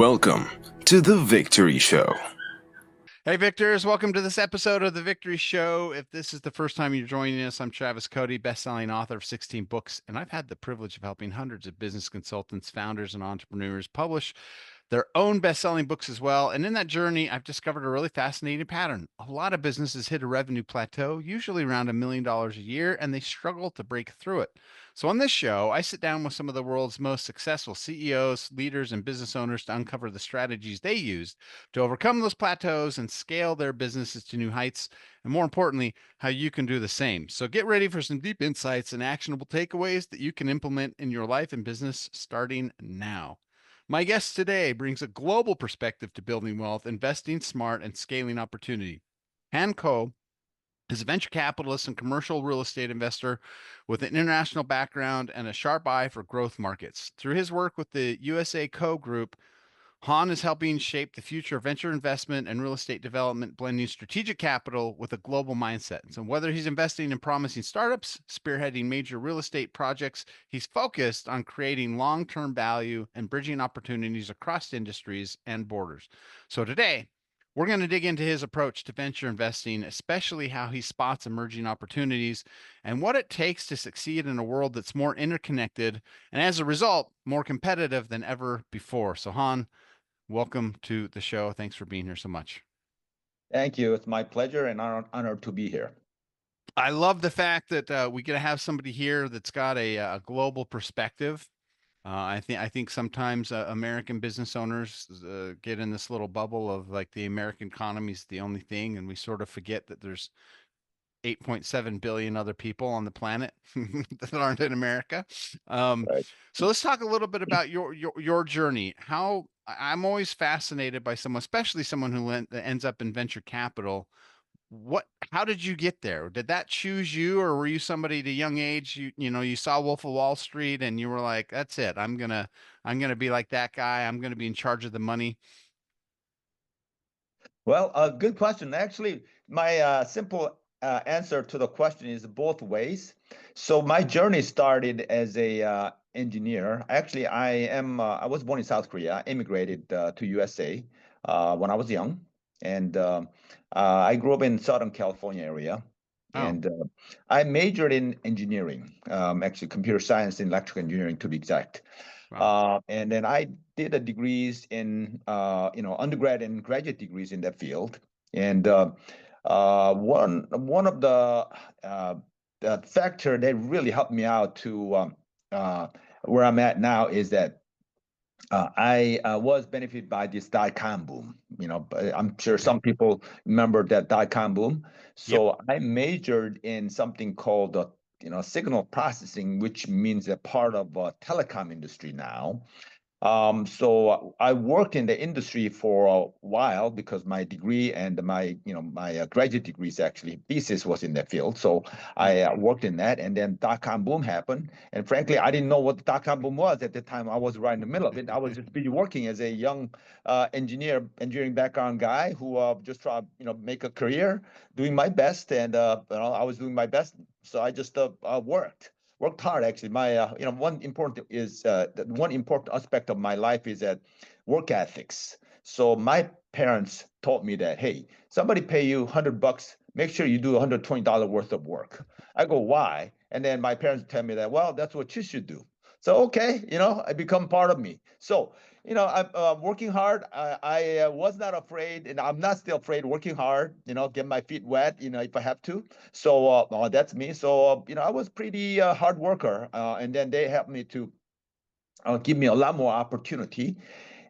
Welcome to The Victory Show. Hey, Victors, welcome to this episode of The Victory Show. If this is the first time you're joining us, I'm Travis Cody, bestselling author of 16 books, and I've had the privilege of helping hundreds of business consultants, founders, and entrepreneurs publish their own best-selling books as well. And in that journey, I've discovered a really fascinating pattern. A lot of businesses hit a revenue plateau, usually around $1 million a year, and they struggle to break through it. So on this show, I sit down with some of the world's most successful CEOs, leaders, and business owners to uncover the strategies they used to overcome those plateaus and scale their businesses to new heights. And more importantly, how you can do the same. So get ready for some deep insights and actionable takeaways that you can implement in your life and business starting now. My guest today brings a global perspective to building wealth, investing smart, and scaling opportunity. Han Ko is a venture capitalist and commercial real estate investor with an international background and a sharp eye for growth markets. Through his work with the USA Co Group, Han is helping shape the future of venture investment and real estate development, blending strategic capital with a global mindset. So whether he's investing in promising startups, spearheading major real estate projects, he's focused on creating long-term value and bridging opportunities across industries and borders. So today, we're going to dig into his approach to venture investing, especially how he spots emerging opportunities and what it takes to succeed in a world that's more interconnected and, as a result, more competitive than ever before. So, Han, welcome to the show. Thanks for being here so much. Thank you. It's my pleasure and honor to be here. I love the fact that we get to have somebody here that's got a global perspective. I think sometimes American business owners get in this little bubble of like the American economy is the only thing, and we sort of forget that there's 8.7 billion other people on the planet that aren't in America. Right. So let's talk a little bit about your journey. How I'm always fascinated by someone, especially someone who ends up in venture capital. How did you get there? Did that choose you, or were you somebody at a young age? You saw Wolf of Wall Street and you were like, that's it. I'm gonna be like that guy. I'm gonna be in charge of the money. Well, good question. Actually, my simple answer to the question is both ways. So my journey started as a engineer. Actually, I was born in South Korea, immigrated to USA when I was young, and I grew up in Southern California area. Oh, And I majored in engineering, actually computer science and electrical engineering to be exact. wow. And then I did a degrees in, undergrad and graduate degrees in that field. And one of the factor that really helped me out to where I'm at now is that I was benefited by this dot-com boom. I'm sure Okay. some people remember that dot-com boom. Yep. So I majored in something called signal processing, which means a part of telecom industry now. So I worked in the industry for a while because my degree and my graduate degrees actually thesis was in that field. So I worked in that, and then dot-com boom happened. And frankly, I didn't know what the dot-com boom was at the time. I was right in the middle of it. I was just busy working as a young engineering background guy who just tried make a career, doing my best, and I was doing my best. So I just worked hard actually. My one important aspect of my life is that work ethics. So my parents taught me that, hey, somebody pay you $100, make sure you do $120 worth of work. I go, why? And then my parents tell me that, well, that's what you should do. So okay, it become part of me. So I'm working hard. I was not afraid, and I'm not still afraid. Working hard, get my feet wet, if I have to. So that's me. So I was pretty hard worker, and then they helped me to give me a lot more opportunity.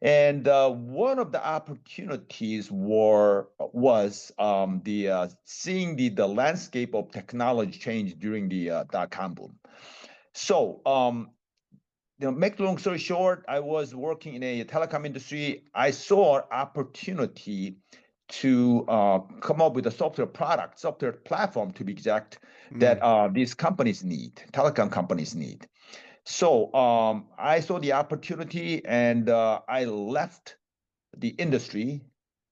And one of the opportunities was the seeing the landscape of technology change during the dot-com boom. So make the long story short, I was working in a telecom industry. I saw an opportunity to come up with a software platform to be exact, that these companies need, telecom companies need. So I saw the opportunity, and I left the industry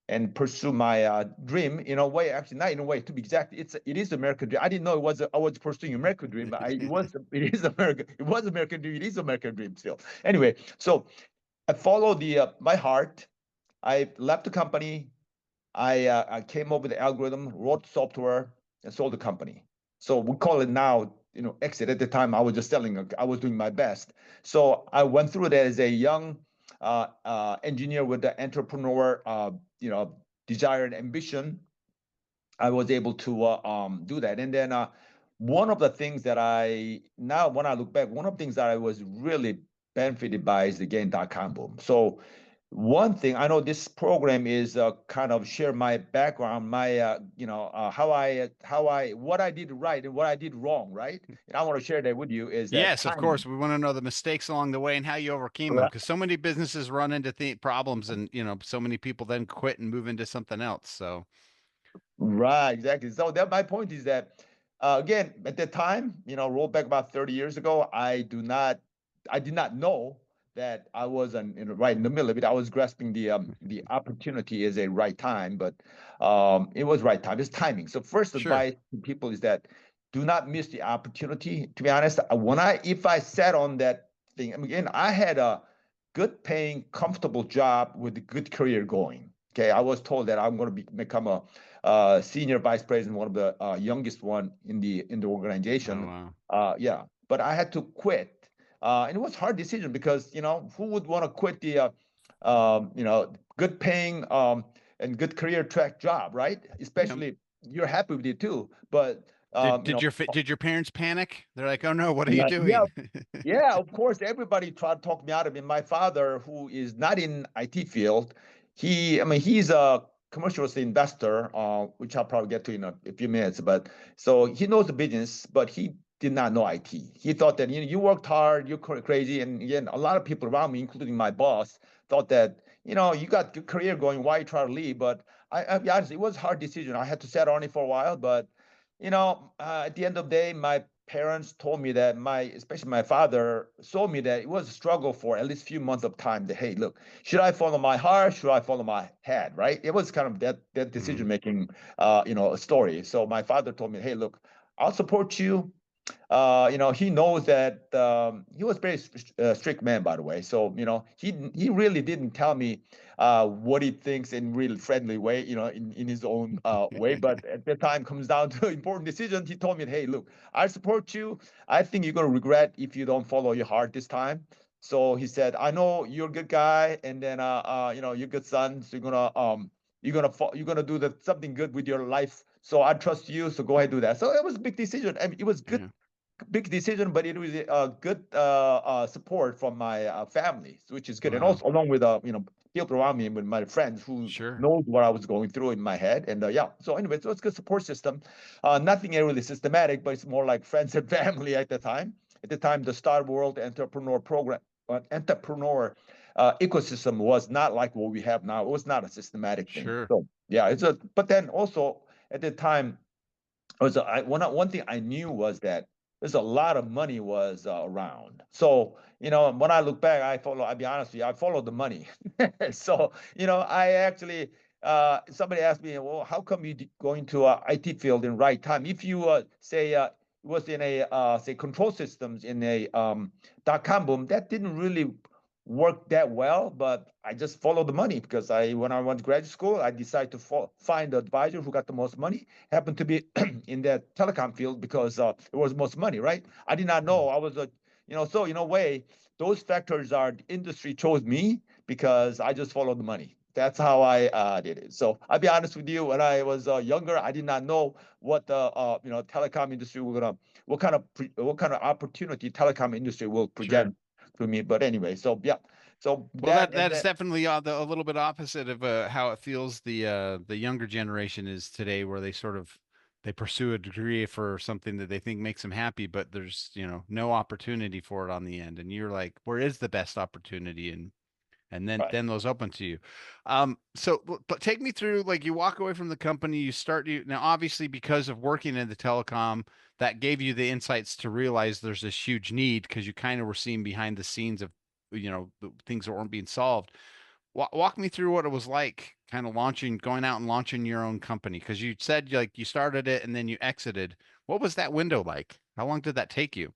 and pursue my dream in a way. Actually, not in a way, to be exact, it is American dream. I didn't know I was pursuing American dream. It is American dream. It is American dream still. Anyway, so I followed my heart. I left the company. I came up with the algorithm, wrote software, and sold the company. So we call it now, exit. At the time, I was just selling. I was doing my best. So I went through that as a young engineer with the entrepreneur, desire and ambition. I was able to do that. And then one of the things that now when I look back, one of the things that I was really benefited by is the dot-com boom. So one thing I know this program is kind of share my background, my what I did right and what I did wrong, right? And I want to share that with you is that Yes, of timing. course. We want to know the mistakes along the way and how you overcame them, Right, because so many businesses run into problems, and so many people then quit and move into something else. So right, exactly. So that my point is that again, at that time, roll back about 30 years ago, I did not know that I was right in the middle of it. I was grasping the opportunity as a right time, but it was right time. It's timing. So first sure. advice to people is that do not miss the opportunity. To be honest, if I sat on that thing, again, I had a good paying, comfortable job with a good career going. Okay, I was told that I'm going to become a senior vice president, one of the youngest one in the Oh organization. wow. Yeah, but I had to quit, and it was a hard decision because who would want to quit the good paying and good career track job, right? Yeah. Especially you're happy with it too, but Did your parents panic? They're like, "Oh no, what are you yeah, doing?" yeah, of course, everybody tried to talk me out of it. My father, who is not in IT field, he's a commercial investor, which I'll probably get to in a few minutes. But so he knows the business, but he did not know IT. He thought that you worked hard, you're crazy, and again, a lot of people around me, including my boss, thought that you got good career going. Why you try to leave? But I'll be honest, it was a hard decision. I had to sit on it for a while, but at the end of the day, my parents told me that especially my father, saw me that it was a struggle for at least a few months of time. That hey, look, should I follow my heart? Should I follow my head? Right? It was kind of that Mm, decision making, story. So my father told me, hey, look, I'll support you. He knows that he was very strict man, by the way. So he really didn't tell me what he thinks in real friendly way, in his own way. But at the time comes down to important decisions. He told me, hey, look, I support you. I think you're gonna regret if you don't follow your heart this time. So he said, I know you're a good guy, and then you're a good son. So you're gonna do something good with your life. So I trust you. So go ahead and do that. So it was a big decision. I mean, it was good yeah, big decision, but it was a good support from my family, which is good, and wow, also along with people around me and with my friends who sure, knows what I was going through in my head, and yeah. So anyway, so it's a good support system. Nothing really systematic, but it's more like friends and family at the time. At the time, the Star World Entrepreneur Program, entrepreneur ecosystem was not like what we have now. It was not a systematic thing. sure, So yeah, but then also at the time one thing I knew was that there's a lot of money was around. So when I look back, I'll be honest with you, I followed the money. So I actually somebody asked me, well, how come you go into IT field in right time? If you say was in a say control systems in a .com boom, that didn't really work that well, but I just followed the money because when I went to graduate school, I decided to find the advisor who got the most money. Happened to be in that telecom field because it was most money, right? I did not mm, know I was so in a way, those factors are the industry chose me because I just followed the money. That's how I did it. So I'll be honest with you. When I was younger, I did not know what the telecom industry what kind of opportunity telecom industry will sure. present to me. But anyway, so yeah, so Well, that and that is then definitely a little bit opposite of how it feels the younger generation is today, where they pursue a degree for something that they think makes them happy, but there's no opportunity for it on the end, and you're like, where is the best opportunity? And right. then those open to you. But take me through, like, you walk away from the company, you now obviously because of working in the telecom, that gave you the insights to realize there's this huge need, because you kind of were seeing behind the scenes of the things that weren't being solved. Walk me through what it was like, kind of going out and launching your own company, because you said like you started it and then you exited. What was that window like? How long did that take you?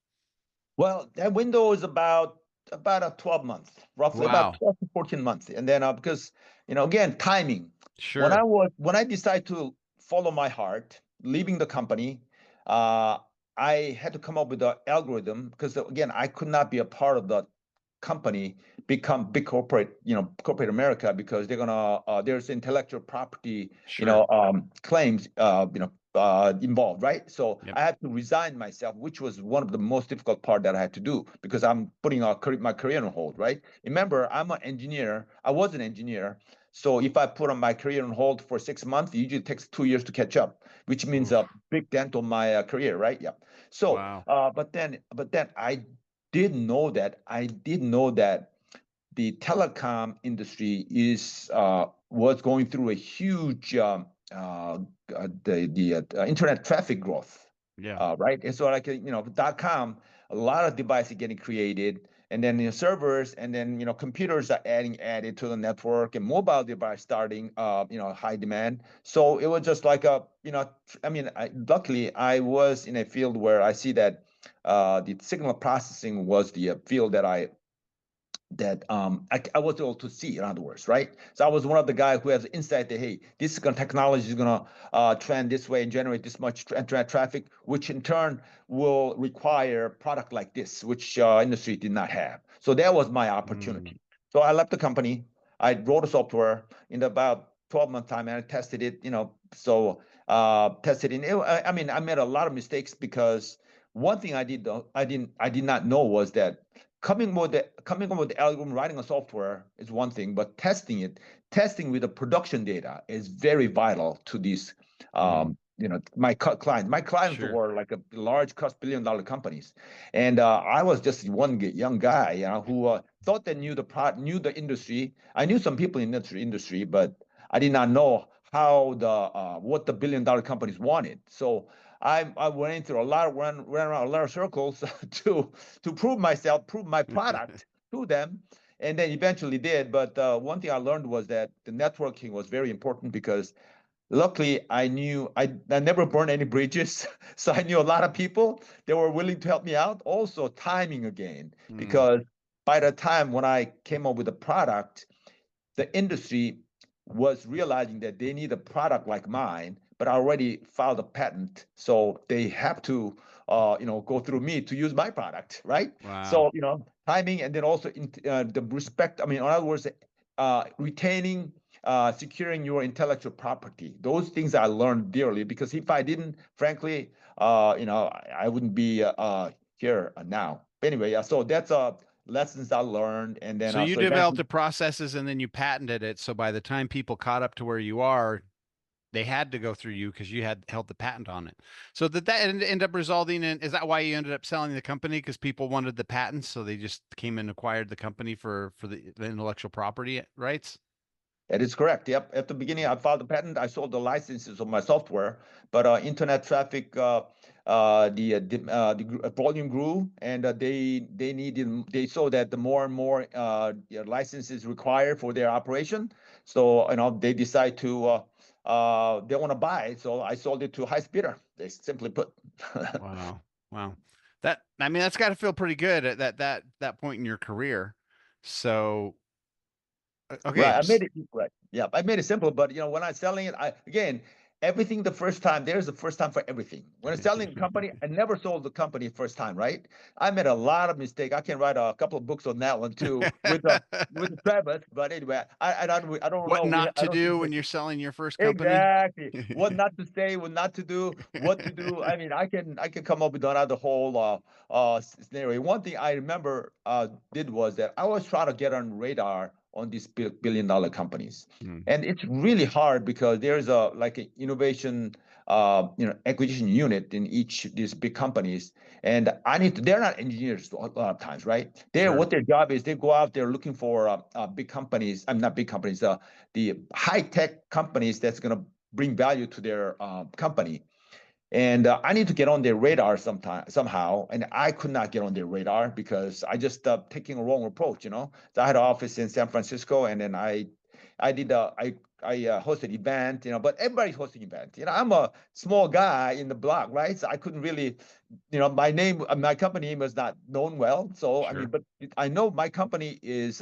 Well, that window is about about 12 months, roughly about Wow. 12 to 14 months. And then because, again, timing. Sure. When I decided to follow my heart, leaving the company, uh, I had to come up with an algorithm because again, I could not be a part of the company become big corporate, corporate America, because they're gonna there's intellectual property, Sure. claims, involved, right? So Yep. I had to resign myself, which was one of the most difficult part that I had to do because I'm putting my career on hold, right? Remember, I'm an engineer. I was an engineer. So if I put on my career on hold for 6 months, it usually takes 2 years to catch up, which means a Oof. big dent on my career, right? Yeah. So, Wow. but then I did know that the telecom industry was going through a huge the internet traffic growth, Yeah. right? And so like .com, a lot of devices getting created, and then servers, and then computers are added to the network, and mobile device starting high demand. So it was just like luckily I was in a field where I see that the signal processing was the field that I was able to see, in other words, right? So I was one of the guys who has insight that, hey, technology is going to trend this way and generate this much internet traffic, which in turn will require product like this, which industry did not have. So that was my Mm. opportunity. So I left the company. I wrote a software in about 12-month time, and I tested it. Tested it. I made a lot of mistakes because one thing I did not know was that coming up with the algorithm, writing a software is one thing, but testing with the production data is very vital to these. Mm. My clients. My clients Sure. were like a large cost $1 billion companies, and I was just one young guy, who thought they knew the industry. I knew some people in the industry, but I did not know how what the $1 billion companies wanted. So I went through ran around a lot of circles to prove my product to them, and then eventually did. But one thing I learned was that the networking was very important because luckily I never burned any bridges, so I knew a lot of people that were willing to help me out. Also timing again, Mm. because by the time when I came up with a product, the industry was realizing that they need a product like mine, but I already filed a patent, so they have to, go through me to use my product, right? Wow. So, timing, and then also the respect. I mean, in other words, retaining, securing your intellectual property. Those things I learned dearly because if I didn't, frankly, I wouldn't be here now. Anyway, yeah. So that's lessons I learned, and then So you so developed eventually. the processes and then you patented it. So by the time people caught up to where you are, they had to go through you because you had held the patent on it. So did that end up resulting in, is that why you ended up selling the company? Because people wanted the patents, so they just came and acquired the company for the intellectual property rights? That is correct. Yep. At the beginning, I filed the patent. I sold the licenses of my software, but internet traffic, the volume grew, and they saw that the more and more licenses required for their operation. So they decide to they want to buy. So I sold it to a high bidder. They simply put. Wow. Wow. I mean, that's got to feel pretty good at that point in your career. So, okay. Right. I made it right. Yeah, I made it simple, but when I'm selling it, everything the first time, there's a first time for everything. When I'm selling a company, I never sold the company first time, right? I made a lot of mistake. I can write a couple of books on that one too with Travis. But anyway, I don't What know. not I to don't think do that when you're selling your first company? exactly what not to say, what not to do, what to do. I mean, I can come up with another whole scenario. One thing I remember did was that I was trying to get on radar on these $1 billion companies, Hmm. and it's really hard because there's a like an innovation acquisition unit in each of these big companies, and they're not engineers a lot of times, right? Sure. What their job is, they go out there looking for big companies. I'm not big companies. The high tech companies that's going to bring value to their company. And I need to get on their radar somehow. And I could not get on their radar because I just taking a wrong approach. So I had an office in San Francisco, and then I did I hosted event, but everybody's hosting event. I'm a small guy in the block, right? So I couldn't really, my company name was not known well. So I mean, Sure. but I know my company is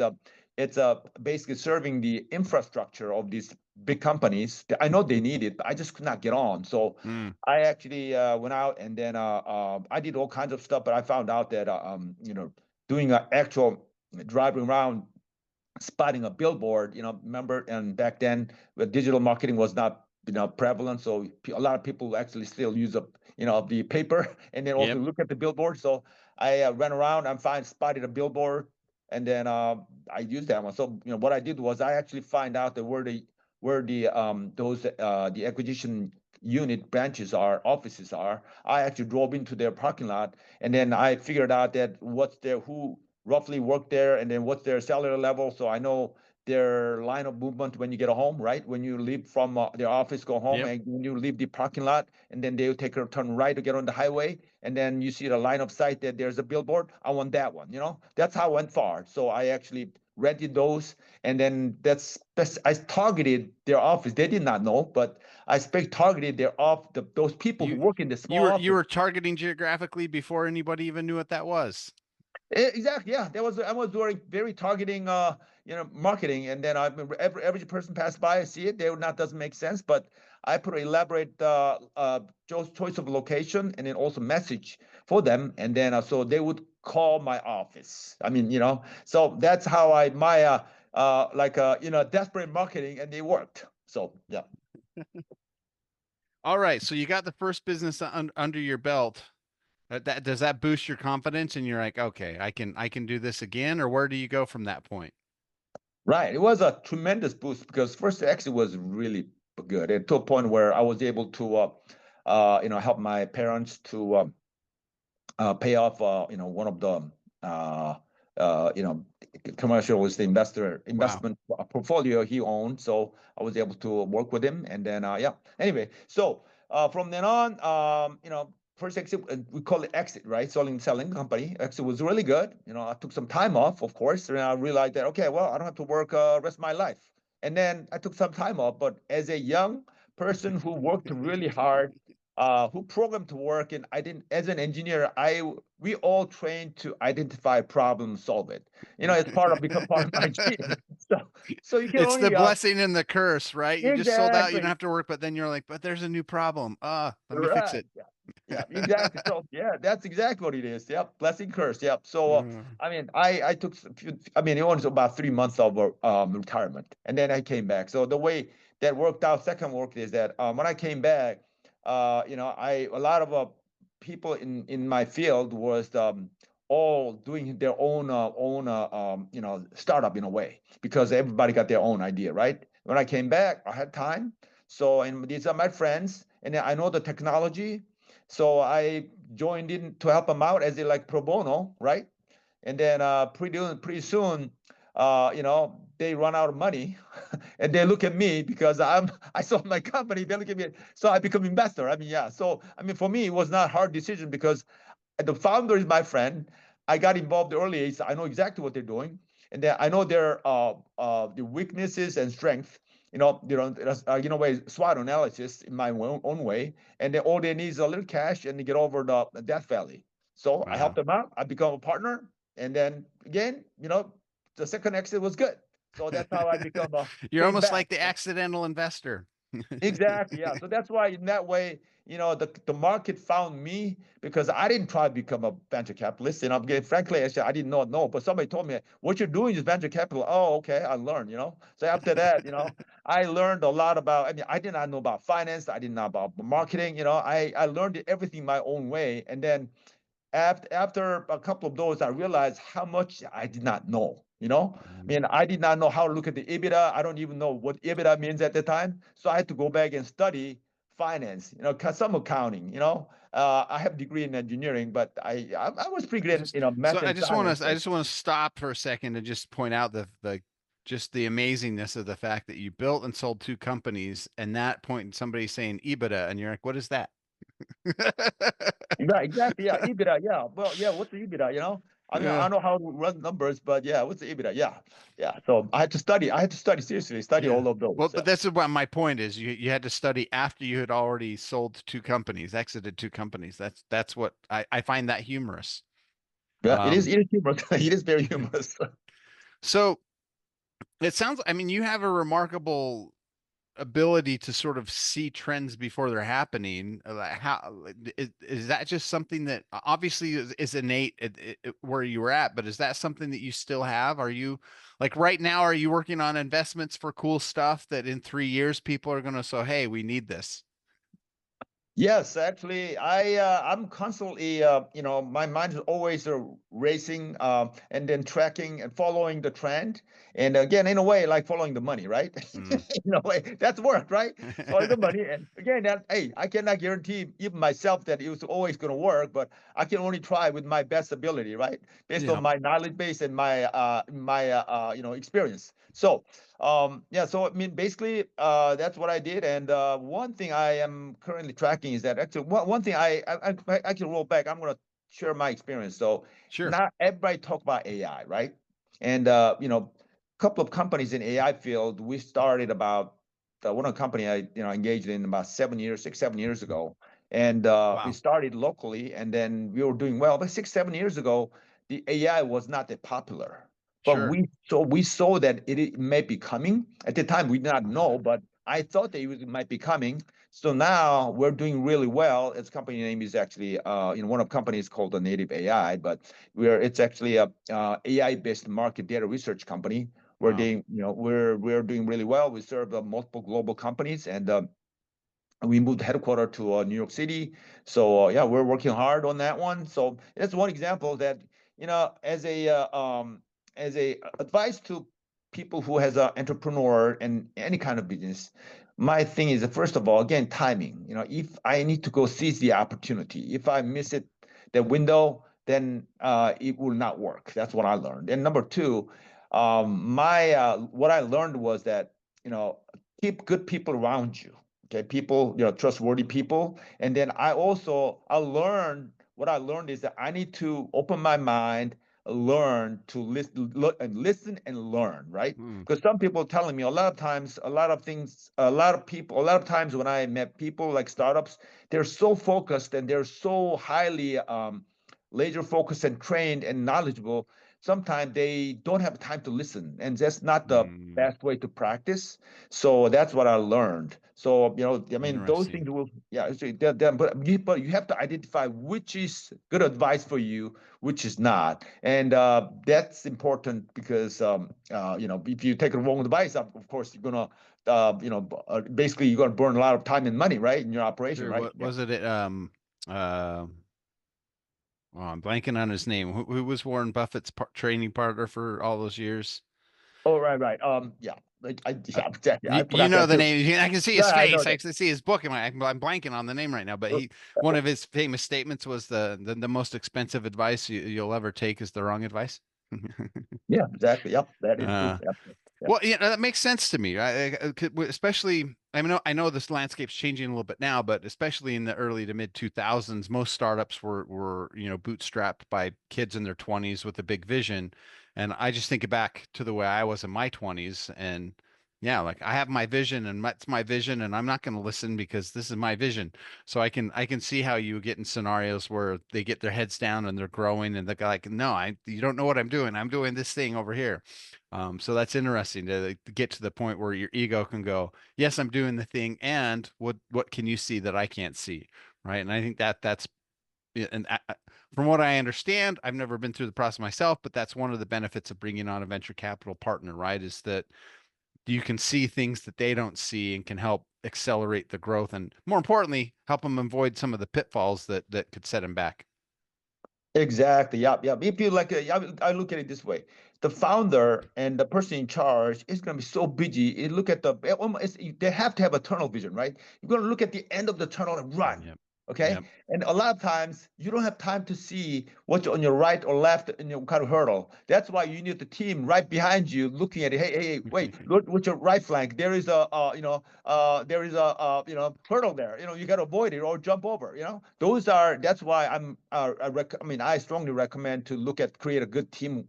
it's basically serving the infrastructure of these big companies. I know they need it, but I just could not get on. So Mm. I actually went out and then I did all kinds of stuff, but I found out that doing an actual driving around spotting a billboard, remember, and back then the digital marketing was not, prevalent. So a lot of people actually still use the paper and then also Yep. look at the billboard. So I ran around and spotted a billboard, and then I used that one. So what I did was I actually find out that the acquisition unit branches are offices are. I actually drove into their parking lot, and then I figured out that who roughly work there, and then what's their salary level, so I know their line of movement when you get home, right? When you leave from their office, go home, Yep. and when you leave the parking lot, and then they'll take a turn right to get on the highway, and then you see the line of sight that there's a billboard. I want that one. That's how I went far. So I actually rented those, and then I targeted their office. They did not know, but I targeted those people who You work in the you small were you office. were targeting geographically before anybody even knew what that was. Exactly. Yeah, I was doing very targeting, marketing, and then every person passed by, I see it. They would not doesn't make sense, but I put an elaborate choice of location and then also message for them, and then so they would call my office. I mean, so that's how I my desperate marketing, and they worked. So yeah. All right, so you got the first business under your belt. Does that boost your confidence and you're like, okay, I can do this again, or where do you go from that point? Right. It was a tremendous boost because first exit was really good, and to a point where I was able to, help my parents to pay off, one of the, uh, uh, you know, commercial was the Wow. investment portfolio he owned. So I was able to work with him, and then yeah. Anyway, so from then on, first exit, we call it exit, right? Selling company. Exit was really good. I took some time off, of course, and I realized that okay, well, I don't have to work rest of my life. And then I took some time off, but as a young person who worked really hard, who programmed to work, and I didn't, as an engineer, we all trained to identify problem, solve it. It's become part of my gene. So you can It's the only blessing and the curse, right? You just sold out, you don't exactly have to work, but then you're like, but there's a new problem. Let me fix right. it. Yeah, yeah, exactly. So yeah, that's exactly what it is. Yep, blessing, curse. Yep. So Mm. I mean, I took it was about 3 months of retirement, and then I came back. So the way that worked out, second work is that when I came back, I a lot of people in my field was all doing their own startup in a way, because everybody got their own idea, right? When I came back, I had time. So, and these are my friends, and I know the technology. So I joined in to help them out as like pro bono, right? And then pretty soon, they run out of money, and they look at me because I sold my company. They look at me, so I become investor. I mean, yeah. So I mean, for me, it was not a hard decision because the founder is my friend. I got involved early. So I know exactly what they're doing, and then I know the weaknesses and strength. Way SWOT analysis in my own way, and then all they need is a little cash and they get over the death valley. So I helped Wow. them out. I become a partner, and then again, the second exit was good. So that's how I become You're came almost back. like the accidental investor. Exactly. Yeah. So that's why in that way, the market found me because I didn't try to become a venture capitalist. And frankly, I didn't know. But somebody told me what you're doing is venture capital. Oh, okay. I learned. So after that, I learned a lot about, I mean, I did not know about finance. I didn't know about marketing. I learned everything my own way. And then after a couple of those, I realized how much I did not know. I Mhm. mean, I did not know how to look at the EBITDA. I don't even know what EBITDA means at the time. So I had to go back and study finance, some accounting. I have a degree in engineering, but I was pretty good, Just so math I and just want science. to I just want to stop for a second and just point out the just the amazingness of the fact that you built and sold two companies, and that point in somebody saying EBITDA, and you're like, what is that? Right, exactly. Yeah, EBITDA. Yeah. Well, yeah. What's the EBITDA? I mean, I Yeah. don't know how to run numbers, but yeah, what's the EBITDA? Yeah, yeah. So I had to study. I had to study seriously, study Yeah. all of those. Well, Yeah, but that's what my point is. You had to study after you had already sold two companies, exited two companies. That's what I find that humorous. yeah. It is. Um, It is humorous. It is very humorous. so it sounds, I mean, you have a remarkable ability to sort of see trends before they're happening. Like, how is that just something that obviously is innate where you were at, but is that something that you still have? Are you like right now, are you working on investments for cool stuff that in 3 years people are going to say, hey, we need this? Yes, actually, I'm constantly my mind is always racing and then tracking and following the trend. And again, in a way, like following the money, right? Mm. In a way, that's work, right? Following the money. And again, that hey, I cannot guarantee even myself that it was always going to work, but I can only try with my best ability, right? Based on Yeah, my knowledge base and my experience. So yeah, so I mean, basically, that's what I did. And one thing I am currently tracking is that actually one thing I can roll back. I'm going to share my experience. So sure. not everybody talk about AI, right? And a couple of companies in AI field, we started about one of the company I engaged in about 7 years, 6, 7 years ago, and we Wow. started locally, and then we were doing well. But 6, 7 years ago, the AI was not that popular. But Sure. we saw that it may be coming. At the time, we did not know, Okay. but I thought that it might be coming. So now we're doing really well. Its company name is actually, one of companies called the Native AI, but it's actually a AI-based market data research company. We're Wow. doing, we're doing really well. We serve multiple global companies, and we moved headquarters to New York City. So yeah, we're working hard on that one. So that's one example that as a advice to people who has an entrepreneur and any kind of business. My thing is first of all, again, timing. If I need to go seize the opportunity, if I miss it, the window, then it will not work. That's what I learned. And number two, my what I learned was that you know keep good people around you. Okay, people, trustworthy people. And then I learned what I learned is that I need to open my mind, learn to listen and learn, right? Mm. Because some people telling me a lot of times, a lot of things, a lot of people, a lot of times when I met people like startups, they're so focused and they're so highly laser focused and trained and knowledgeable. Sometimes they don't have time to listen, and that's not the Mm. best way to practice. So that's what I learned. So, I mean, those Interesting. things will, yeah, but you have to identify which is good advice for you, which is not. And that's important because, if you take a wrong advice, of course, you're going to, basically you're going to burn a lot of time and money, right, in your operation, Sure. right? What Yeah. was it? Uh, oh, I'm blanking on his name. Who was Warren Buffett's training partner for all those years? Oh, right, right. Yeah. Uh, Yeah, exactly. I you forgot know that the too. name. I can see his Yeah, I know face. I that. can see his book. I'm blanking on the name right now. But one of his famous statements was the most expensive advice you'll ever take is the wrong advice. Yeah, exactly. Yep, that is true. uh, Yep. Yep. well, yeah, that makes sense to me. Right? Especially, I know this landscape's changing a little bit now, but especially in the early to mid 2000s, most startups were bootstrapped by kids in their 20s with a big vision. And I just think back to the way I was in my 20s, and yeah, like I have my vision, and that's my vision, and I'm not going to listen because this is my vision. So I can see how you get in scenarios where they get their heads down and they're growing, and they're like, no, you don't know what I'm doing. I'm doing this thing over here. So that's interesting to get to the point where your ego can go, yes, I'm doing the thing, and what can you see that I can't see, right? And I think that's yeah, and from what I understand, I've never been through the process myself, but that's one of the benefits of bringing on a venture capital partner, right? Is that you can see things that they don't see and can help accelerate the growth, and more importantly, help them avoid some of the pitfalls that could set them back. Exactly. Yep. Yep. If you like, I look at it this way: the founder and the person in charge is going to be so busy. Look at they have to have a tunnel vision, right? You're going to look at the end of the tunnel and run. Yep. Okay. Yep. And a lot of times you don't have time to see what's on your right or left in your kind of hurdle. That's why you need the team right behind you looking at it. Hey, wait, look with your right flank. There is a, there is a, hurdle there. You got to avoid it or jump over. That's why I strongly recommend to create a good team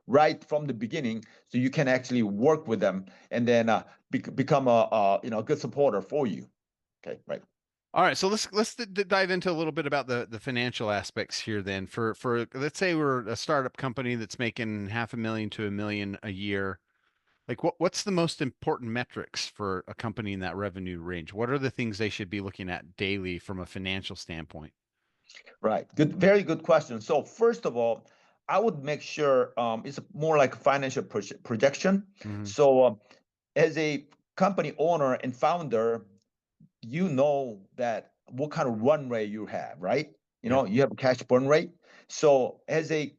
right from the beginning so you can actually work with them and then become a good supporter for you. Okay, right. All right, so let's dive into a little bit about the financial aspects here then. For let's say we're a startup company that's making $500,000 to $1 million a year. Like what's the most important metrics for a company in that revenue range? What are the things they should be looking at daily from a financial standpoint? Right. Good. Very good question. So first of all, I would make sure it's more like a financial projection. Mm-hmm. So as a company owner and founder, you know that what kind of run rate you have, right? Yep. You have a cash burn rate. So as a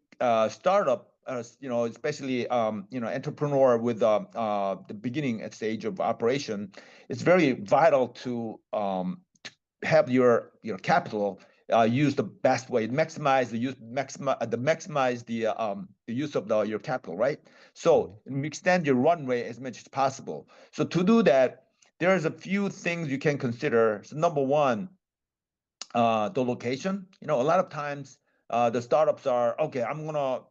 startup, especially entrepreneur with the beginning stage of operation, it's very vital to have your capital use the best way, maximize the use of your capital, right? So extend your runway as much as possible. So to do that, there's a few things you can consider. So number one, the location. A lot of times the startups are okay. I'm gonna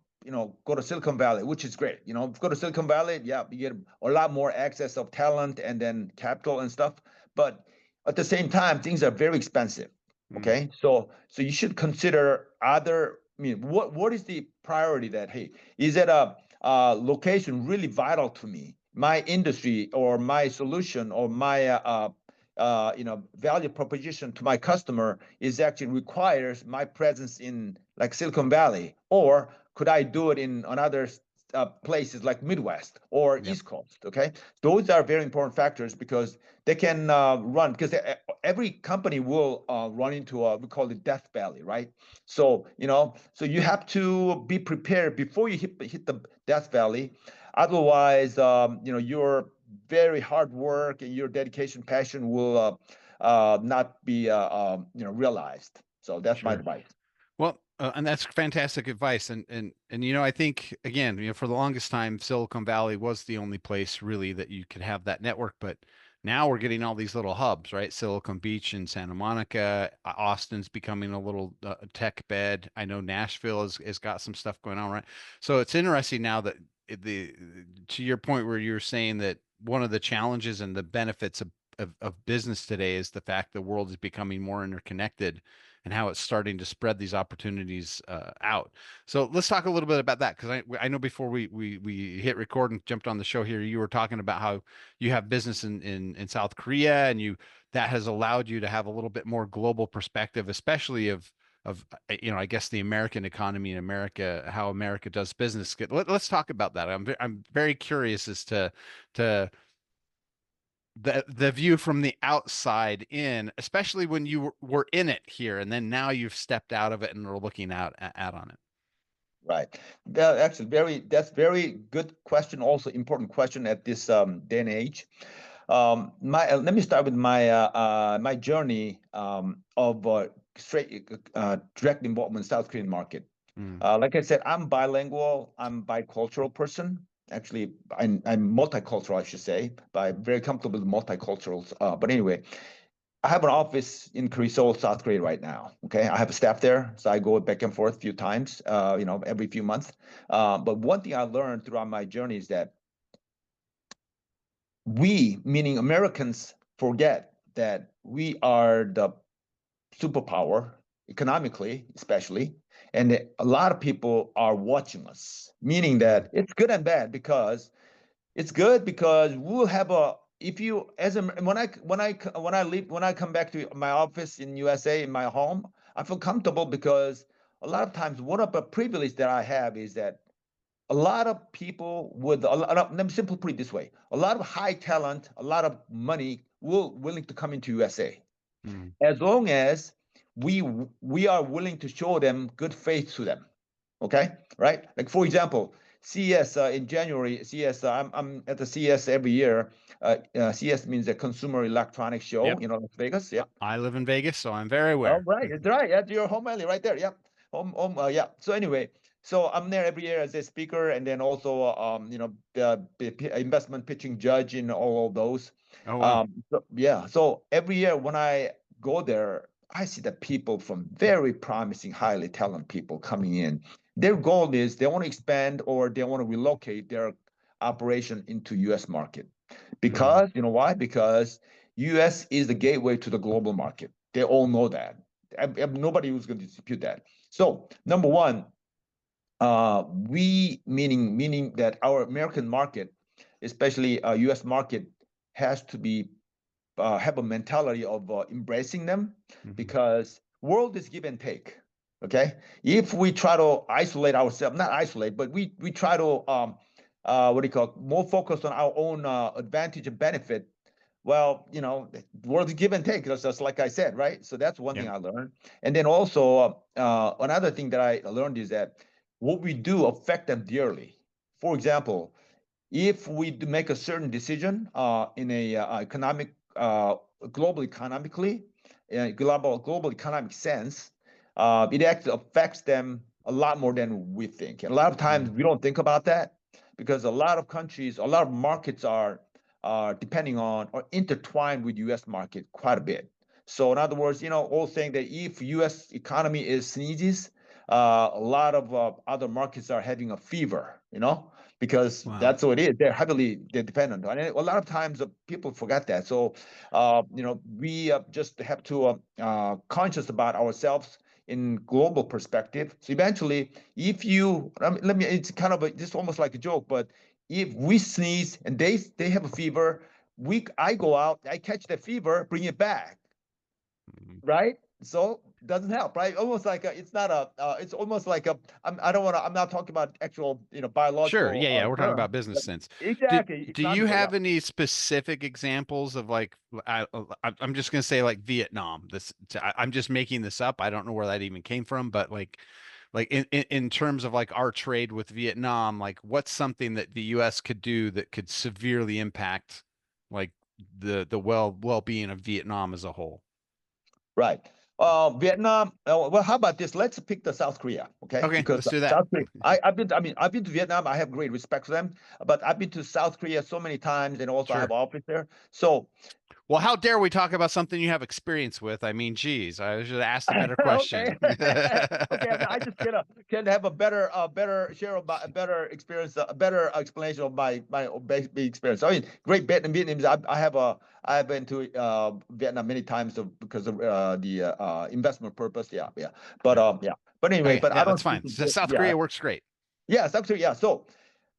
go to Silicon Valley, which is great. Go to Silicon Valley, yeah, you get a lot more access of talent and then capital and stuff. But at the same time, things are very expensive. Okay, so you should consider other. What is the priority? That hey, is that a location really vital to me, my industry, or my solution, or my value proposition to my customer is actually requires my presence in like Silicon Valley, or could I do it in another places like Midwest or Yep. East Coast? Okay, those are very important factors because they can run because every company will run into we call it death valley, right? So so you have to be prepared before you hit the death valley. Otherwise, your very hard work and your dedication, passion will not be realized. So that's my Sure. advice. Well, and that's fantastic advice. And I think again, for the longest time, Silicon Valley was the only place really that you could have that network. But now we're getting all these little hubs, right? Silicon Beach and Santa Monica, Austin's becoming a little tech bed. I know Nashville has got some stuff going on, right? So it's interesting now that to your point where you're saying that one of the challenges and the benefits of business today is the fact the world is becoming more interconnected and how it's starting to spread these opportunities out. So let's talk a little bit about that because I know before we hit record and jumped on the show here, you were talking about how you have business in South Korea and that has allowed you to have a little bit more global perspective, especially of I guess the American economy in America, how America does business. Let's talk about that. I'm very curious as to the view from the outside in, especially when you were in it here, and then now you've stepped out of it and are looking out on it. Right. That's very good question. Also important question at this day and age. Let me start with my journey of straight direct involvement in South Korean market. Like I said, I'm bilingual. I'm bicultural person. Actually, I'm multicultural, I should say, but I'm very comfortable with multiculturals. But anyway, I have an office in Seoul, South Korea right now. Okay, I have a staff there, so I go back and forth a few times, every few months. But one thing I learned throughout my journey is that we, meaning Americans, forget that we are the superpower economically, especially, and a lot of people are watching us. Meaning that it's good and bad because it's good because we'll have a if you as a when I come back to my office in USA in my home, I feel comfortable because a lot of times one of the privilege that I have is that a lot of people with a lot of, let me simply put it this way, a lot of high talent, a lot of money willing to come into USA as long as we are willing to show them good faith to them. Okay, right? Like for example, CES in January. CES, I'm at the CES every year. CES means a Consumer Electronics Show, Yep. Las Vegas. Yeah. I live in Vegas, so I'm very Oh, aware. right. It's right. That's your home alley right there. Yeah. Yeah. So anyway, so I'm there every year as a speaker, and then also, the investment pitching judge in all of those. Oh, wow. Yeah. So every year when I go there, I see the people from very promising, highly talented people coming in. Their goal is they want to expand or they want to relocate their operation into U.S. market. Because you know why? Because U.S. is the gateway to the global market. They all know that. Nobody was going to dispute that. So number one, we meaning that our American market, especially U.S. market, has to be have a mentality of embracing them, because world is give and take. Okay, if we try to isolate ourselves, not isolate, but we try to what do you call it, more focus on our own advantage and benefit. Well, the world is give and take, just like I said, right? So that's one thing Yep. I learned. And then also another thing that I learned is that what we do affect them dearly. For example, if we make a certain decision in a economic, global economically, global economic sense, it actually affects them a lot more than we think. And a lot of times we don't think about that, because a lot of countries, a lot of markets are depending on or intertwined with U.S. market quite a bit. So in other words, all saying that if U.S. economy is sneezes, a lot of other markets are having a fever, because Wow. that's what it is. They're dependent on it. A lot of times people forget that. So, we just have to conscious about ourselves in global perspective. So eventually, if you, it's kind of just almost like a joke, but if we sneeze and they have a fever, I go out, I catch the fever, bring it back, right? So doesn't help, right? Almost like it's not it's almost like I'm not talking about actual, Sure. biological Yeah. We're talking term, about business but sense. Do exactly, do you economical, yeah. have any specific examples of like I'm just gonna say like Vietnam. I'm just making this up. I don't know where that even came from, but like in terms of like our trade with Vietnam, like what's something that the US could do that could severely impact like the well-being of Vietnam as a whole? Right. Vietnam. Well, how about this? Let's pick the South Korea, okay? Okay, Because let's do that. South Korea, I've been to Vietnam. I have great respect for them, but I've been to South Korea so many times, and also I have Sure. office there. So, Well, how dare we talk about something you have experience with? I mean, geez, I should ask a better okay, question. okay. I just can have a better share of a better experience, a better explanation of my basic experience. I mean, great Vietnamese. I have been to Vietnam many times because of the investment purpose. Yeah, yeah. But Yeah. yeah. But anyway, Okay, but yeah, I that's don't speak. fine. So South Yeah, Korea works great. yeah. South Korea. Yeah. So,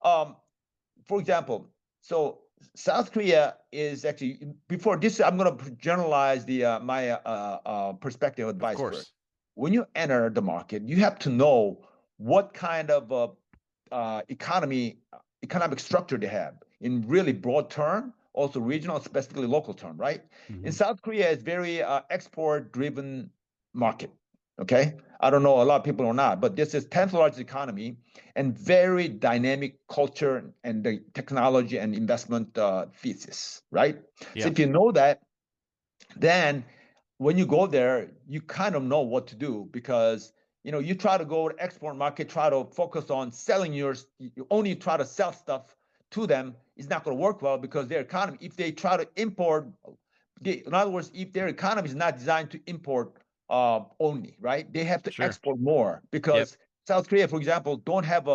um, for example, so South Korea is actually, before this, I'm going to generalize my perspective Of advice first. course. When you enter the market, you have to know what kind of economic structure they have in really broad term, also regional, specifically local term, right? In Hmm. South Korea, it's very export-driven market. Okay, I don't know a lot of people or not, but this is 10th largest economy and very dynamic culture and the technology and investment thesis, right? So Yeah. if you know that, then when you go there, you kind of know what to do, because you try to go to export market, try to focus on selling yours, you only try to sell stuff to them, it's not going to work well, because their economy, if they try to import, in other words, if their economy is not designed to import only, right? They have to Sure. export more, Yep. because South Korea, for example, don't have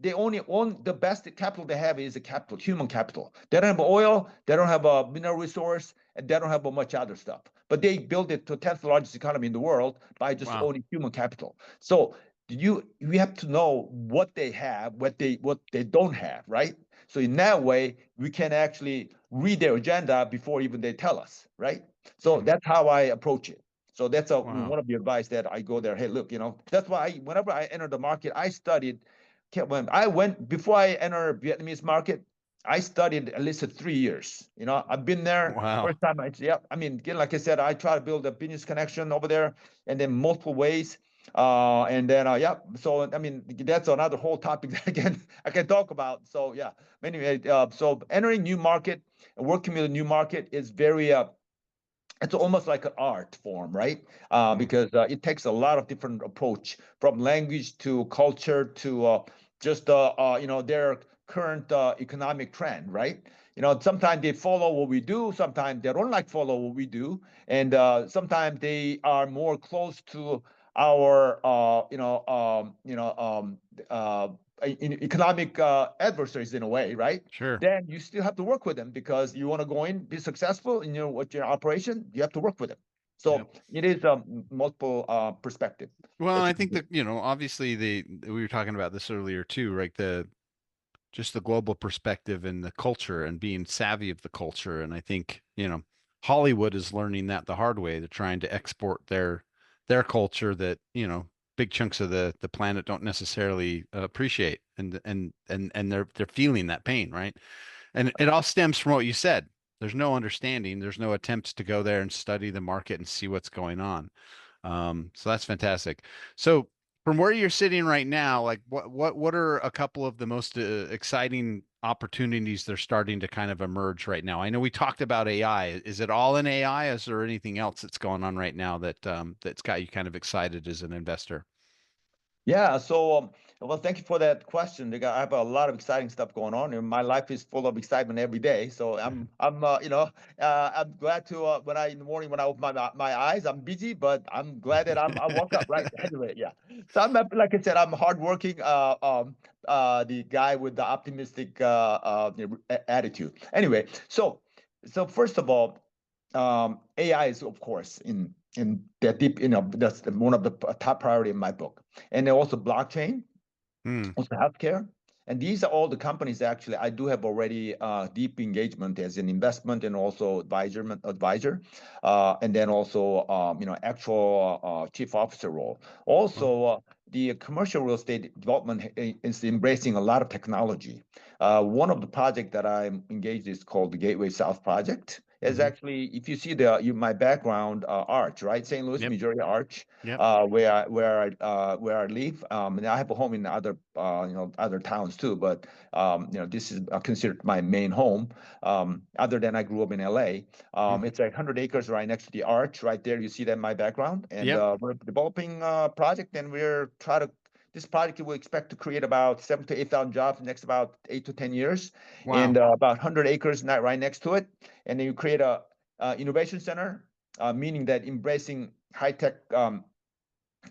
they only own the best capital they have is a capital, human capital. They don't have oil, they don't have a mineral resource, and they don't have much other stuff. But they built it to 10th largest economy in the world by just Wow. owning human capital. So you have to know what they have, what they don't have, right? So in that way, we can actually read their agenda before even they tell us, right? So that's how I approach it. So that's Wow. one of the advice that I go there. Hey, look, that's why whenever I enter the market, I studied. When I went before I enter Vietnamese market, I studied at least 3 years. I've been there. Wow. First time, yeah. I mean, again, like I said, I try to build a business connection over there, and then multiple ways. And then yeah, so I mean that's another whole topic that I can talk about. So yeah, anyway, so entering new market, working with a new market is very it's almost like an art form, right? Because it takes a lot of different approach, from language to culture to just their current economic trend, right? Sometimes they follow what we do, sometimes they don't like follow what we do, and sometimes they are more close to our economic adversaries in a way, right? Sure. Then you still have to work with them, because you want to go in, be successful in your operation, you have to work with them. Yep. So it is a multiple perspective Well, that I you can think do. that, obviously we were talking about this earlier too, right? Just the global perspective and the culture and being savvy of the culture. And I think, Hollywood is learning that the hard way. They're trying to export their culture that, big chunks of the planet don't necessarily appreciate, and they're feeling that pain, right? And it all stems from what you said. There's no understanding, there's no attempts to go there and study the market and see what's going on. So that's fantastic. So from where you're sitting right now, like what are a couple of the most exciting opportunities that are starting to kind of emerge right now? I know we talked about AI. Is it all in AI? Is there anything else that's going on right now that that's got you kind of excited as an investor? Yeah, so well, thank you for that question. I have a lot of exciting stuff going on, and my life is full of excitement every day. So I'm glad to when I in the morning when I open my eyes, I'm busy, but I'm glad that I woke up right. Anyway, yeah. So like I said, I'm hardworking. The guy with the optimistic attitude. Anyway, so first of all, AI is of course in the deep, that's one of the top priority in my book. And then also blockchain, Hmm. also healthcare. And these are all the companies actually I do have already deep engagement as an investment and also advisor, and then also actual chief officer role. Well, Also, the commercial real estate development is embracing a lot of technology. One of the projects that I'm engaged is called the Gateway South Project. Is mhm. actually, if you see my background, Arch, right? St. Louis, Yep. Missouri, Arch, Yep. where I live. And I have a home in other other towns too, but this is considered my main home. Other than I grew up in LA. Mhm. It's like 100 acres right next to the Arch, right there. You see that in my background, and Yep. we're developing a project, and we're trying to. This project we expect to create about 7,000 to 8,000 jobs in the next about 8 to 10 years, and Wow. about 100 acres right next to it. And then you create a innovation center, meaning that embracing high tech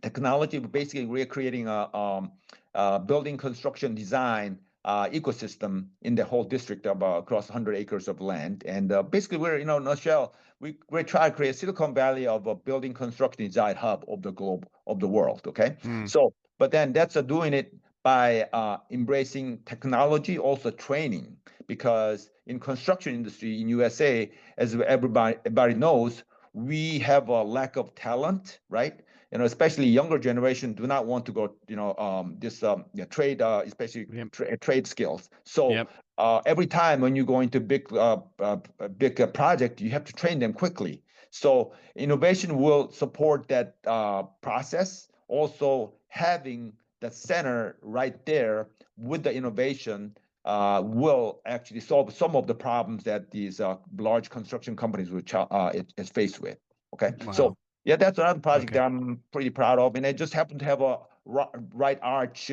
technology, basically we're creating a building construction design ecosystem in the whole district of across 100 acres of land. And basically we're, in a nutshell, we're trying to create Silicon Valley of a building construction design hub of the globe, of the world, okay? Hmm. So, but then that's doing it by embracing technology, also training, because in construction industry in USA, as everybody knows, we have a lack of talent, right? Especially younger generation do not want to go, this trade, especially Yep. trade skills. So Yep. every time when you go into big project, you have to train them quickly. So innovation will support that process. Also, having the center right there with the innovation will actually solve some of the problems that these large construction companies is faced with. Okay, so Wow. yeah, that's another project Okay. that I'm pretty proud of, and I just happen to have a right arch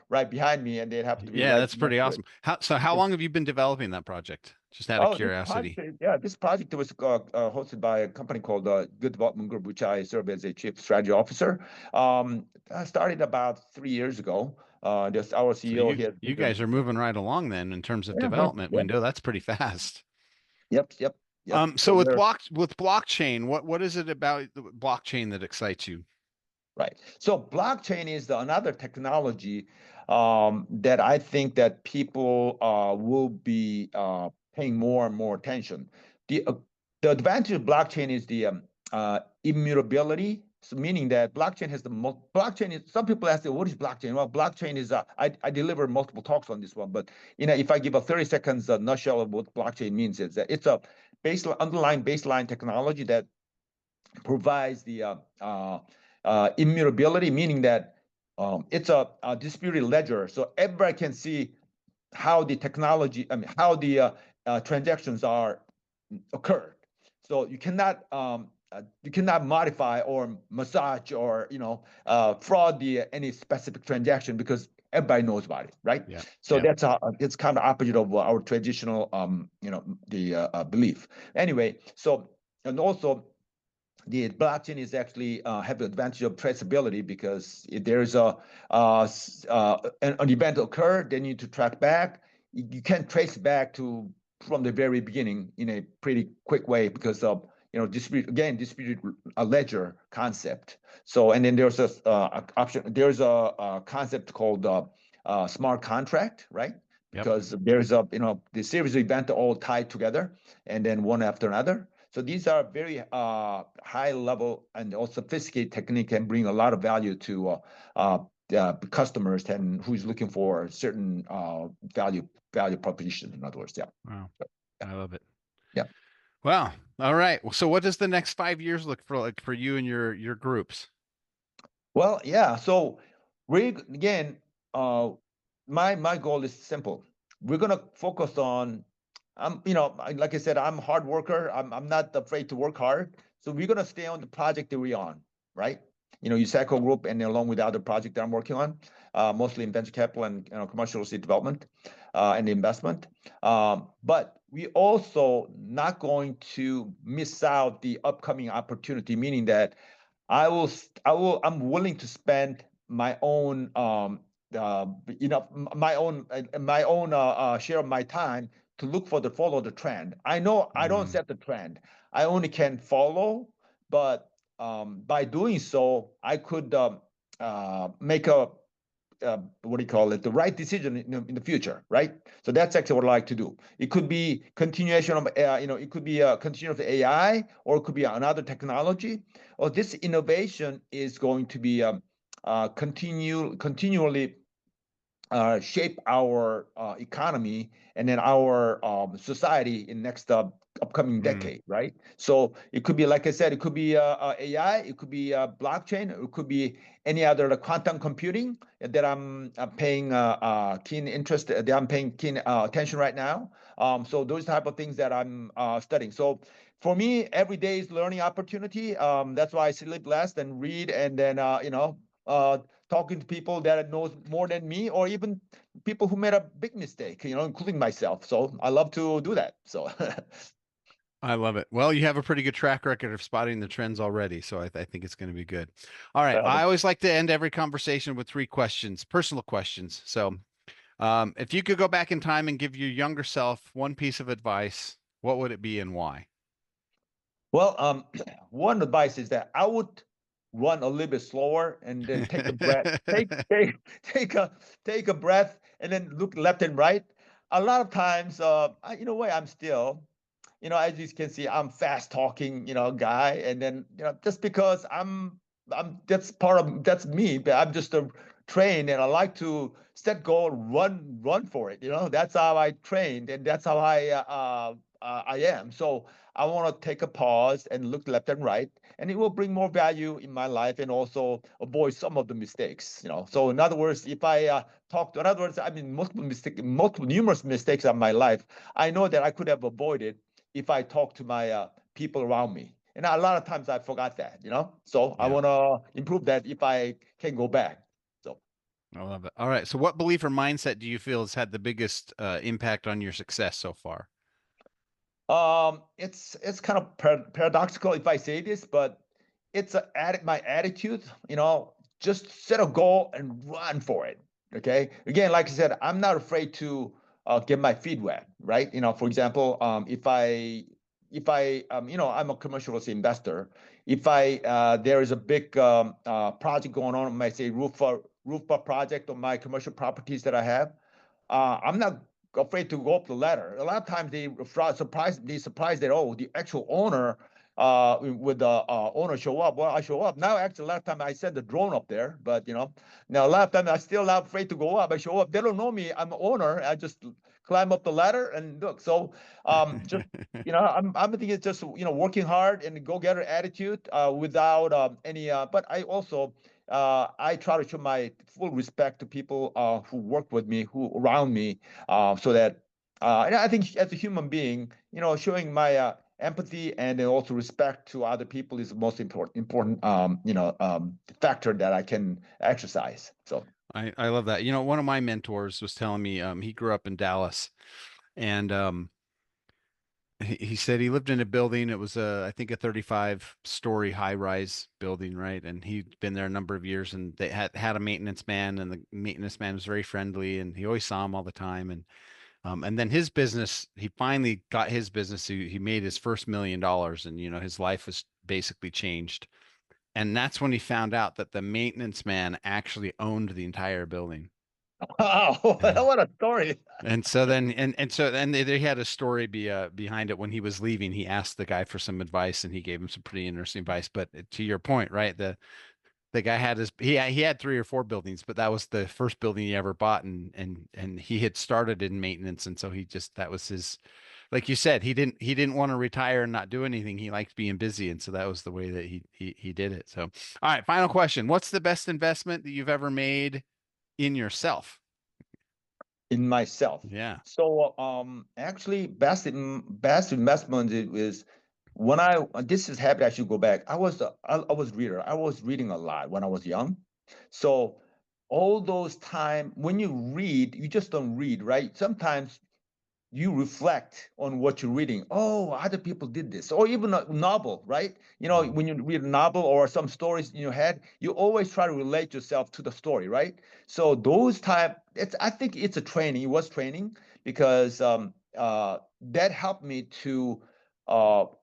right behind me, and they happen to be Yeah, right that's pretty next to it. awesome. How long have you been developing that project? Just out of Oh, curiosity. this project was hosted by a company called Good Development Group, which I serve as a chief strategy officer. I started about 3 years ago. Just our So CEO, you he has you guys are moving right along then in terms of yeah, yeah, development yeah, window. That's pretty fast. yep. So So with we're blockchain, what is it about the blockchain that excites you? right. So blockchain is another technology that I think that people will be paying more and more attention. The uh, the advantage of blockchain is the immutability. So meaning that blockchain has blockchain is, some people ask, what is blockchain? Well, blockchain is I deliver multiple talks on this one, but if I give a 30 seconds nutshell of what blockchain means, is that it's a underlying baseline technology that provides the immutability, meaning that it's a distributed ledger, so everybody can see how the technology, how the transactions are occurred. So you cannot modify or massage or fraud any specific transaction because everybody knows about it, right? Yeah. So Yeah. it's kind of opposite of our traditional belief. Anyway, so and also the blockchain is actually have the advantage of traceability because if there's an event occur, they need to track back. You can trace back to from the very beginning in a pretty quick way because of distributed ledger concept. So and then there's a option. There's a concept called smart contract, right? Because there's the series of events all tied together and then one after another. So these are very high level and also sophisticated technique and bring a lot of value to customers and who's looking for certain value proposition. In other words, yeah. Wow, yeah. I love it. Yeah. Wow. All right. Well, so what does the next 5 years look for like for you and your groups? Well, yeah. So we again, my goal is simple. We're gonna focus on like I said, I'm a hard worker. I'm not afraid to work hard. So we're gonna stay on the project that we're on, right? USACO group and along with the other project that I'm working on, mostly in venture capital and commercial real estate development and investment. But we also not going to miss out the upcoming opportunity, meaning that I'm willing to spend my own my own share of my time to look for follow the trend. I know I don't set the trend. I only can follow, but by doing so, I could make a what do you call it? The right decision in the future, right? So that's actually what I like to do. It could be continuation of, it could be a continuation of AI, or it could be another technology. Or this innovation is going to be continually shape our economy and then our society in next upcoming decade, right? So it could be, like I said, it could be AI, it could be blockchain, it could be any other quantum computing that I'm paying keen interest, that I'm paying keen attention right now. So those type of things that I'm studying. So for me, every day is learning opportunity. That's why I sleep less and read, and then talking to people that knows more than me, or even people who made a big mistake, including myself. So I love to do that. So I love it. Well, you have a pretty good track record of spotting the trends already, so I think it's going to be good. All right. I always like to end every conversation with 3 questions, personal questions. So, if you could go back in time and give your younger self one piece of advice, what would it be and why? Well, one advice is that I would run a little bit slower and then take a breath, take a breath, and then look left and right. A lot of times, I'm still, as you can see, I'm fast talking, guy, and then just because that's me, but I'm just a trained and I like to set goal, run for it. That's how I trained, and that's how I am. So I want to take a pause and look left and right, and it will bring more value in my life and also avoid some of the mistakes. So in other words, if I in other words, I mean, numerous mistakes in my life, I know that I could have avoided if I talk to my people around me. And a lot of times I forgot that, So I want to improve that if I can go back. So I love it. All right. So what belief or mindset do you feel has had the biggest impact on your success so far? it's kind of paradoxical if I say this, but it's my attitude, just set a goal and run for it. Okay. Again, like I said, I'm not afraid to get my feet wet, right? For example, if I I'm a commercial real estate investor. If there is a big project going on, I might say rooftop project on my commercial properties that I have, I'm not afraid to go up the ladder. A lot of times they surprised that, oh, the actual owner with the owner show up. Well, I show up now. Actually, a lot of time I send the drone up there, but now a lot of time I still not afraid to go up. I show up. They don't know me. I'm an owner. I just climb up the ladder and look. So just I'm thinking it's just working hard and go getter attitude without any. But I also I try to show my full respect to people who work with me, who around me, so that and I think as a human being, showing my empathy and then also respect to other people is the most important factor that I can exercise. So I love that. One of my mentors was telling me he grew up in Dallas, and he said he lived in a building. It was I think a 35-story high-rise building, right? And he'd been there a number of years, and they had a maintenance man, and the maintenance man was very friendly, and he always saw him all the time. And then his business, he finally got his business. He made his first $1 million, and his life was basically changed. And that's when he found out that the maintenance man actually owned the entire building. wow, what a story! And so then, and so then they had a story behind it. When he was leaving, he asked the guy for some advice, and he gave him some pretty interesting advice. But to your point, right? The guy had he had 3 or 4 buildings, but that was the first building he ever bought, and he had started in maintenance, and so that was his, like you said, he didn't want to retire and not do anything. He liked being busy, and so that was the way that he did it. So, all right, final question: what's the best investment that you've ever made in yourself? In myself. Yeah. So actually best investment is when this is happy I should go back. I was a reader. I was reading a lot when I was young. So all those time when you read, you just don't read, right? Sometimes you reflect on what you're reading. Oh, other people did this, or even a novel, right? When you read a novel or some stories in your head, you always try to relate yourself to the story, right? So those type, I think it's a training. It was training because that helped me to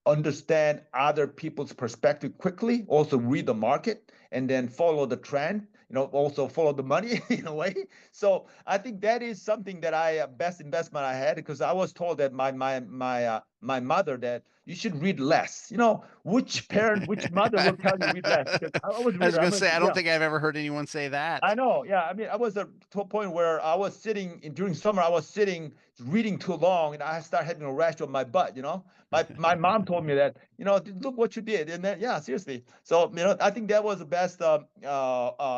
understand other people's perspective quickly. Also read the market and then follow the trend. Also follow the money in a way. So I think that is something that best investment I had, because I was told that my mother that you should read less. Which mother will tell you read less? Because I was a I was reader. gonna say, I don't think I've ever heard anyone say that. I know. Yeah. I mean, I was to a point where I was sitting during summer. I was sitting reading too long, and I started having a rash on my butt. My mom told me that. Look what you did, and then yeah, seriously. So I think that was the best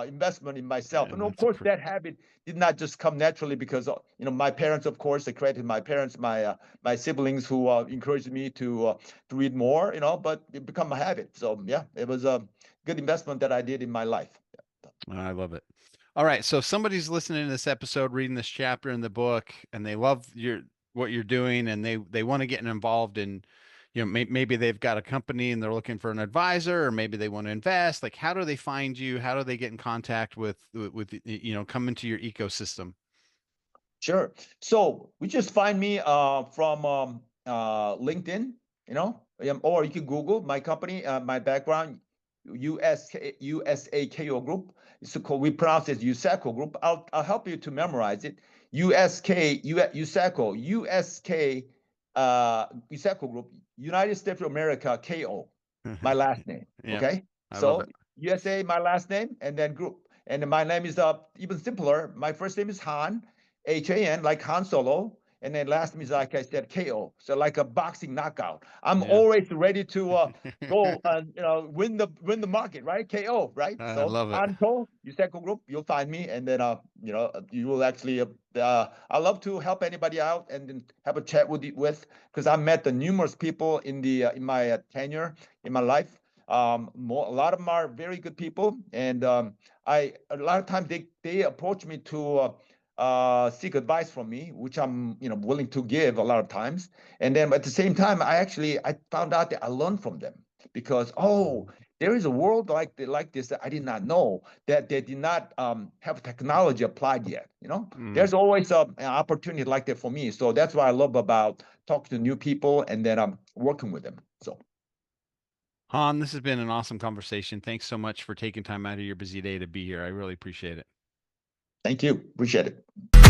investment in myself. Yeah, And of course, that habit did not just come naturally because my parents, of course, they created my parents, my siblings who encouraged me to read more. But it became a habit. So yeah, it was a good investment that I did in my life. I love it. All right, so somebody's listening to this episode, reading this chapter in the book, and they love what you're doing, and they want to get involved in, maybe they've got a company and they're looking for an advisor, or maybe they want to invest. Like, how do they find you? How do they get in contact with come into your ecosystem? Sure. So we just find me from LinkedIn, or you can Google my company, my background, USAKO Group. It's called, we pronounce it USAKO Group. I'll help you to memorize it. USAKO Group, United States of America, KO, my last name. Yeah, Okay. I love So it. USA, my last name, and then group. And my name is even simpler. My first name is Han. Han, like Han Solo, and then last name is, like I said, KO. So like a boxing knockout. I'm Yeah. always ready to go and win the market, right? KO, right? I So love it. Untold, Yuseco Group, you'll find me, and then you will actually I love to help anybody out and then have a chat with because I met the numerous people in my tenure in my life. A lot of them are very good people, and a lot of times they approach me to seek advice from me, which I'm willing to give a lot of times. And then at the same time, I found out that I learned from them, because there is a world like this that I did not know, that they did not have technology applied yet. There's always an opportunity like that for me. So that's what I love about talking to new people and then I'm working with them. So Han, this has been an awesome conversation. Thanks so much for taking time out of your busy day to be here. I really appreciate it. thank you. Appreciate it.